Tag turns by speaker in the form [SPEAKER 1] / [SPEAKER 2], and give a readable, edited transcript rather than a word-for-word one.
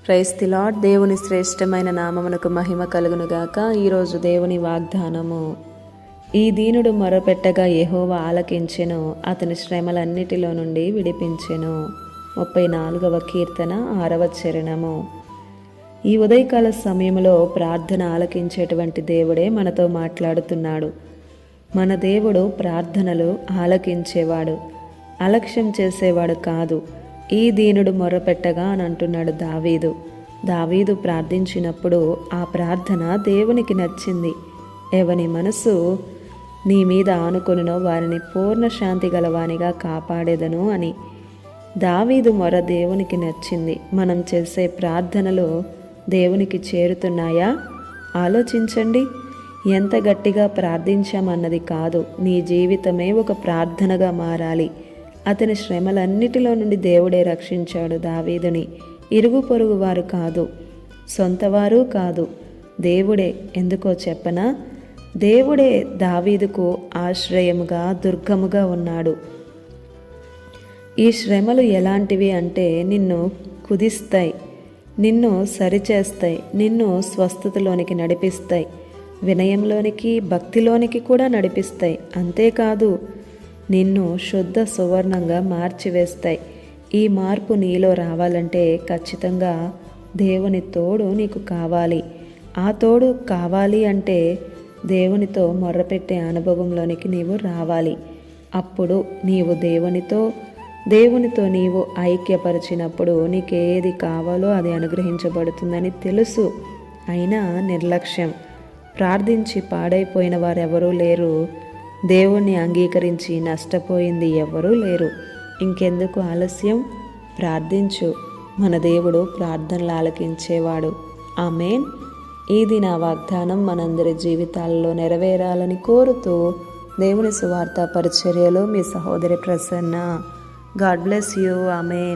[SPEAKER 1] Praise the lord. దేవుని శ్రేష్టమైన నామమునకు మహిమ కలుగునుగాక. ఈరోజు దేవుని వాగ్దానము, ఈ దీనుడు మొరపెట్టగా యెహోవా ఆలకించెను, అతని శ్రమలన్నిటిలో నుండి విడిపించెను. 34వ కీర్తన 6వ చరణము. ఈ ఉదయకాల సమయంలో ప్రార్థన ఆలకించేటువంటి దేవుడే మనతో మాట్లాడుతున్నాడు. మన దేవుడు ప్రార్థనలు ఆలకించేవాడు, అలక్ష్యం చేసేవాడు కాదు. ఈ దీనుడు మొరపెట్టగా అని అంటున్నాడు దావీదు ప్రార్థించినప్పుడు ఆ ప్రార్థన దేవునికి నచ్చింది. ఎవని మనసు నీ మీద ఆనుకొనునో వారిని పూర్ణ శాంతి గలవానిగా కాపాడేదను అని. దావీదు మొర దేవునికి నచ్చింది. మనం చేసే ప్రార్థనలు దేవునికి చేరుతున్నాయా? ఆలోచించండి. ఎంత గట్టిగా ప్రార్థించామన్నది కాదు, నీ జీవితమే ఒక ప్రార్థనగా మారాలి. అతని శ్రమలన్నిటిలో నుండి దేవుడే రక్షించాడు దావీదుని. ఇరుగు పొరుగు వారు కాదు, సొంతవారు కాదు, దేవుడే. ఎందుకో చెప్పనా? దేవుడే దావీదుకు ఆశ్రయముగా, దుర్గముగా ఉన్నాడు. ఈ శ్రమలు ఎలాంటివి అంటే నిన్ను కుదిస్తాయి, నిన్ను సరిచేస్తాయి, నిన్ను స్వస్థతలోనికి నడిపిస్తాయి, వినయంలోనికి, భక్తిలోనికి కూడా నడిపిస్తాయి. అంతేకాదు, నిన్ను శుద్ధ సువర్ణంగా మార్చివేస్తాయి. ఈ మార్పు నీలో రావాలంటే ఖచ్చితంగా దేవుని తోడు నీకు కావాలి. ఆ తోడు కావాలి అంటే దేవునితో మొర్రపెట్టే అనుభవంలోనికి నీవు రావాలి. అప్పుడు నీవు దేవునితో నీవు ఐక్యపరిచినప్పుడు నీకేది కావాలో అది అనుగ్రహించబడుతుందని తెలుసు. అయినా నిర్లక్ష్యం. ప్రార్థించి పాడైపోయిన వారెవరూ లేరు. దేవుణ్ణి అంగీకరించి నష్టపోయింది ఎవరూ లేరు. ఇంకెందుకు ఆలస్యం? ప్రార్థించు. మన దేవుడు ప్రార్థనలు ఆలకించేవాడు. ఆమేన్. ఇది నా వాగ్దానం మనందరి జీవితాల్లో నెరవేరాలని కోరుతూ దేవుని సువార్త పరిచర్యలో మీ సహోదరి Prasanna. God bless you. Amen.